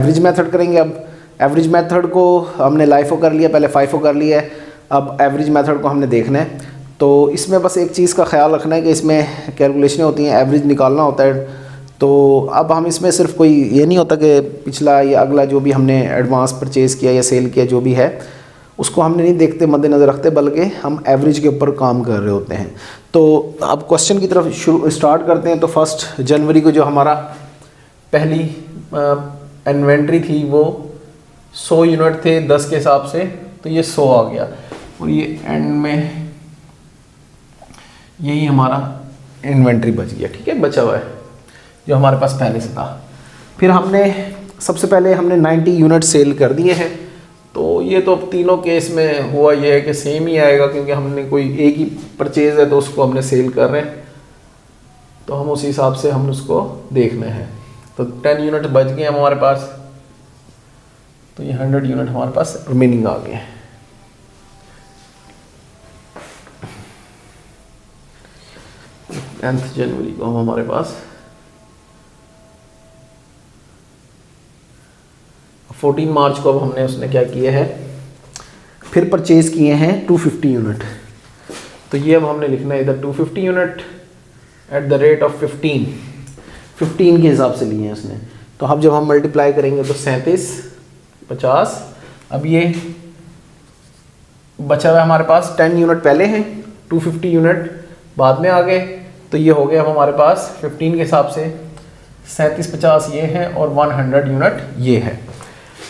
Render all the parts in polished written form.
Average method करेंगे। अब average method को हमने लाइफो कर लिया, पहले फाइफो कर लिया है, अब एवरेज मेथड को हमने देखना है। तो इसमें बस एक चीज़ का ख्याल रखना है कि इसमें कैलकुलेशनें होती हैं, एवरेज निकालना होता है। तो अब हम इसमें सिर्फ कोई ये नहीं होता कि पिछला या अगला जो भी हमने एडवांस परचेज़ किया या सेल किया जो भी है उसको हमने नहीं देखते, मद्देनज़र रखते, बल्कि हम एवरेज के ऊपर काम कर रहे होते हैं। तो अब क्वेश्चन की तरफ स्टार्ट करते हैं। तो 1 जनवरी को जो हमारा पहली इन्वेंट्री थी वो 100 यूनिट थे 10 के हिसाब से, तो ये 100 आ गया और ये एंड में यही हमारा इन्वेंट्री बच गया। ठीक है, बचा हुआ है जो हमारे पास पहले से था। फिर हमने सबसे पहले हमने 90 यूनिट सेल कर दिए हैं। तो ये तो अब तीनों केस में हुआ ये है कि सेम ही आएगा, क्योंकि हमने कोई एक ही परचेज़ है तो उसको हमने सेल कर रहे हैं, तो हम उस हिसाब से हम उसको देखना है। तो 10 यूनिट बच गए हमारे पास, तो ये 100 यूनिट हमारे पास रिमेनिंग आ गए। 10 जनवरी को हमारे पास 14 मार्च को अब हमने उसने क्या किया है, फिर परचेज़ किए हैं 250 यूनिट। तो ये अब हमने लिखना है इधर 250 unit at the rate of 15 के हिसाब से लिए हैं उसने। तो अब जब हम मल्टीप्लाई करेंगे तो 37, 50, अब ये बचा हुआ हमारे पास 10 यूनिट पहले हैं, 250 यूनिट बाद में आ गए, तो ये हो गया अब हमारे पास 15 के हिसाब से 37, 50 ये है और 100 यूनिट ये है।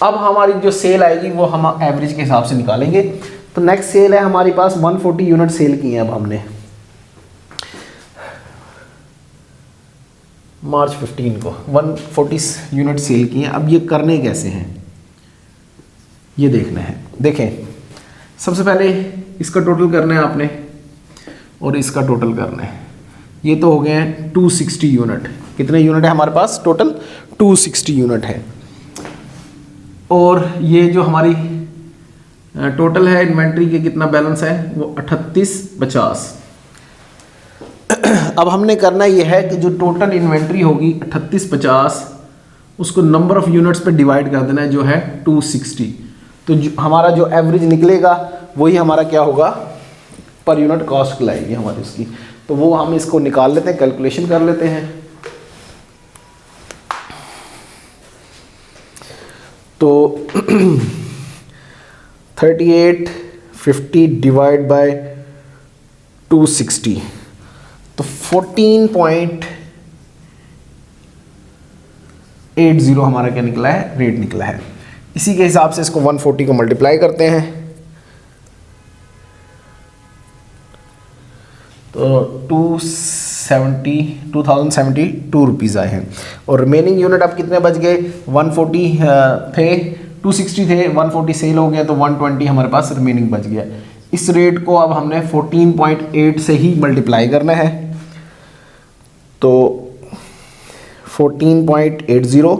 अब हमारी जो सेल आएगी वो हम एवरेज के हिसाब से निकालेंगे। तो नेक्स्ट सेल है हमारी पास 140 यूनिट सेल की हैं अब हमने मार्च 15 को 140 यूनिट सेल की हैं। अब ये करने कैसे हैं ये देखना है। देखें, सबसे पहले इसका टोटल करना है आपने और इसका टोटल करना है। ये तो हो गए हैं 260 यूनिट। कितने यूनिट है हमारे पास टोटल? 260 यूनिट है। और ये जो हमारी टोटल है इन्वेंट्री के कितना बैलेंस है वो 3850। अब हमने करना ये है कि जो टोटल इन्वेंट्री होगी 3850 उसको नंबर ऑफ़ यूनिट्स पे डिवाइड कर देना है जो है 260। तो हमारा जो एवरेज निकलेगा वही हमारा क्या होगा, पर यूनिट कॉस्ट कहलाएगी हमारी उसकी। तो वो हम इसको निकाल लेते हैं, कैलकुलेशन कर लेते हैं। तो 3850 डिवाइड बाय 260 तो 14.80 हमारा क्या निकला है, रेट निकला है। इसी के हिसाब से इसको 140 को मल्टीप्लाई करते हैं तो 2072 रुपीज़ आए हैं। और रिमेनिंग यूनिट अब कितने बच गए, 140 थे, 260 थे, 140 सेल हो गया तो 120 हमारे पास रिमेनिंग बच गया। इस रेट को अब हमने 14.8 से ही मल्टीप्लाई करना है। तो 14.80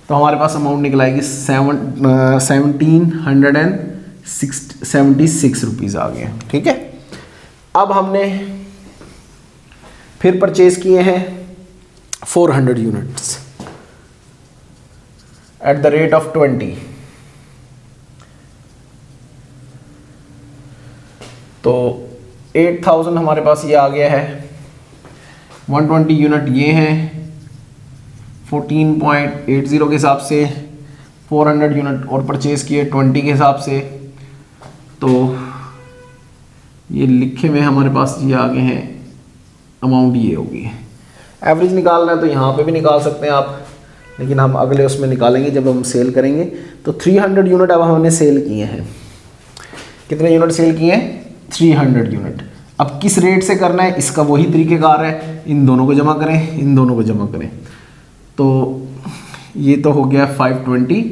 तो हमारे पास अमाउंट निकल आएगी 1776 रुपीज़ आ गए। ठीक है, अब हमने फिर परचेज किए हैं 400 units at the rate of 20। तो 8000 हमारे पास ये आ गया है। 120 यूनिट ये हैं 14.80 के हिसाब से, 400 यूनिट और परचेज़ किए 20 के हिसाब से। तो ये लिखे हुए हमारे पास ये आगे हैं अमाउंट, ये होगी। एवरेज निकालना है तो यहाँ पे भी निकाल सकते हैं आप, लेकिन हम अगले उसमें निकालेंगे जब हम सेल करेंगे। तो 300 यूनिट अब हमने सेल किए हैं। कितने यूनिट सेल किए हैं? 300 यूनिट। अब किस रेट से करना है इसका वही तरीक़ेकार है, इन दोनों को जमा करें, इन दोनों को जमा करें। तो ये तो हो गया 520।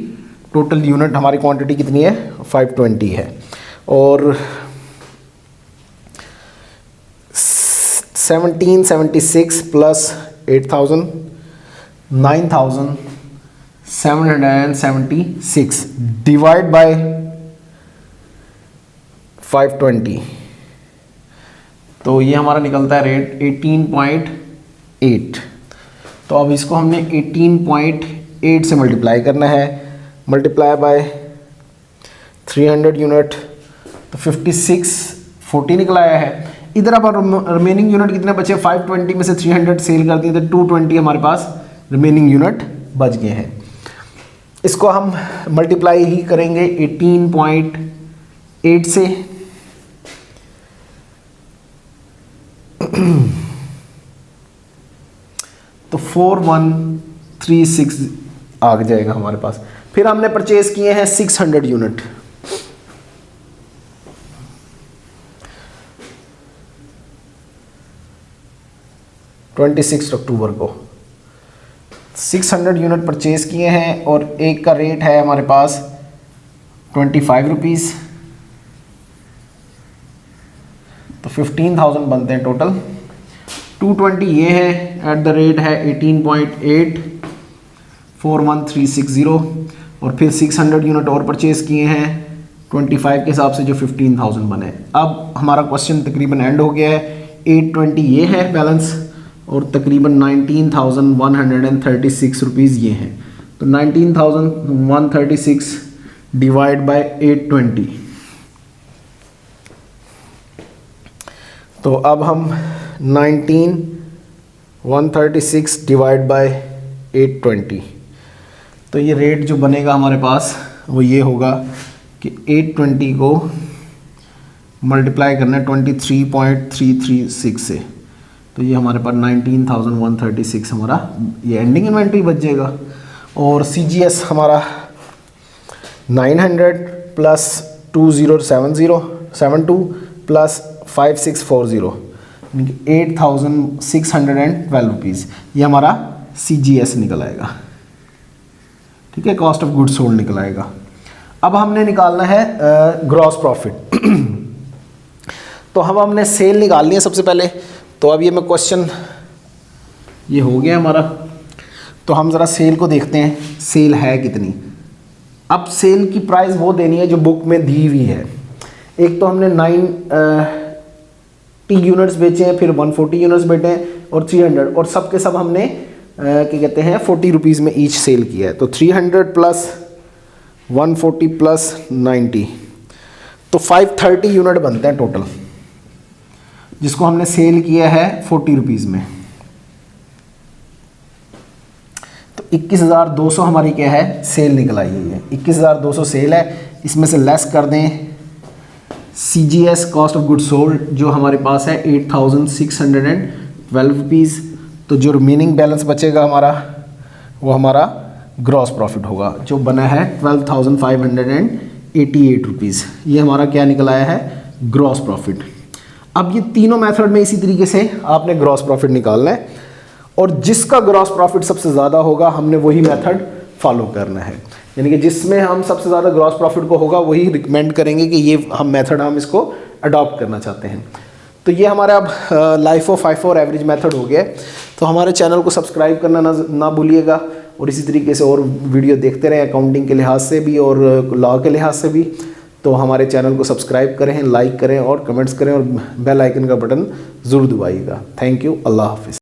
टोटल यूनिट हमारी क्वांटिटी कितनी है? 520 है। और 1776 प्लस 8000 9776 डिवाइड बाय 520 तो ये हमारा निकलता है रेट 18.8। तो अब इसको हमने 18.8 8 से मल्टीप्लाई करना है, मल्टीप्लाई बाय 300 यूनिट, तो 5640 निकल आया है। इधर अब रिमेनिंग यूनिट कितने बचे, 520 में से 300 सेल कर दिए तो 220 हमारे पास रिमेनिंग यूनिट बच गए हैं। इसको हम मल्टीप्लाई ही करेंगे 18.8 से, तो 4136 आ जाएगा हमारे पास। फिर हमने परचेज किए हैं 600 यूनिट, अक्टूबर को 600 यूनिट परचेज किए हैं और एक का रेट है हमारे पास 25 रुपीज़, तो 15,000 बनते हैं टोटल। 220 ये है, एट द रेट है 18.8, 41360, और फिर 600 यूनिट और परचेज किए हैं 25 के हिसाब से जो 15,000 बने। अब हमारा क्वेश्चन तकरीबन एंड हो गया है। 820 ये है बैलेंस और तकरीबन 19,136 रुपीज़ ये हैं, तो 19,136 डिवाइड बाय 820, तो अब हम 19,136 डिवाइड बाय 820, तो ये रेट जो बनेगा हमारे पास वो ये होगा कि 820 को मल्टीप्लाई करना है 23.336 से, तो ये हमारे पास 19,136 हमारा ये एंडिंग इन्वेंट्री बच जाएगा। और CGS हमारा 900 प्लस 2072 प्लस 5640 यानी 8,612 रुपीज़, ये हमारा CGS निकल आएगा। ठीक है, कॉस्ट ऑफ गुड्स सोल्ड निकल आएगा। अब हमने निकालना है ग्रॉस प्रॉफिट। तो हमने सेल निकालनी है सबसे पहले। तो अब ये मैं क्वेश्चन ये हो गया हमारा, तो हम ज़रा सेल को देखते हैं, सेल है कितनी। अब सेल की प्राइस वो देनी है जो बुक में दी हुई है। एक तो हमने 90 यूनिट्स बेचे हैं, फिर 140 यूनिट्स बेचे हैं और 300, और सब के सब हमने क्या कहते हैं 40 रुपीज़ में ईच सेल किया है। तो 300 प्लस 140 प्लस 90, तो 530 यूनिट बनते हैं टोटल, जिसको हमने सेल किया है 40 रुपीज़ में। तो 21,200 हमारी क्या है, सेल निकल आई हुई है। 21,200 सेल है, इसमें से लेस कर दें CGS cost of good sold जो हमारे पास है 8,612 रुपीज़, तो जो रिमेनिंग बैलेंस बचेगा हमारा वो हमारा ग्रॉस प्रॉफिट होगा जो बना है 12,588 रुपीज़। ये हमारा क्या निकल आया है, ग्रॉस प्रॉफिट। अब ये तीनों मेथड में इसी तरीके से आपने ग्रॉस प्रॉफिट निकालना है, और जिसका ग्रॉस प्रॉफिट सबसे ज़्यादा होगा हमने वही मेथड फॉलो करना है। यानी कि जिसमें हम सबसे ज़्यादा ग्रॉस प्रॉफिट को होगा वही रिकमेंड करेंगे कि ये हम मेथड हम इसको अडॉप्ट करना चाहते हैं। तो ये हमारा अब LIFO FIFO और एवरेज मेथड हो गया है। तो हमारे चैनल को सब्सक्राइब करना ना भूलिएगा, और इसी तरीके से और वीडियो देखते रहें अकाउंटिंग के लिहाज से भी और लॉ के लिहाज से भी। तो हमारे चैनल को सब्सक्राइब करें, लाइक करें और कमेंट्स करें, और बेल आइकन का बटन ज़रूर दबाइएगा। थैंक यू, अल्लाह हाफिज़।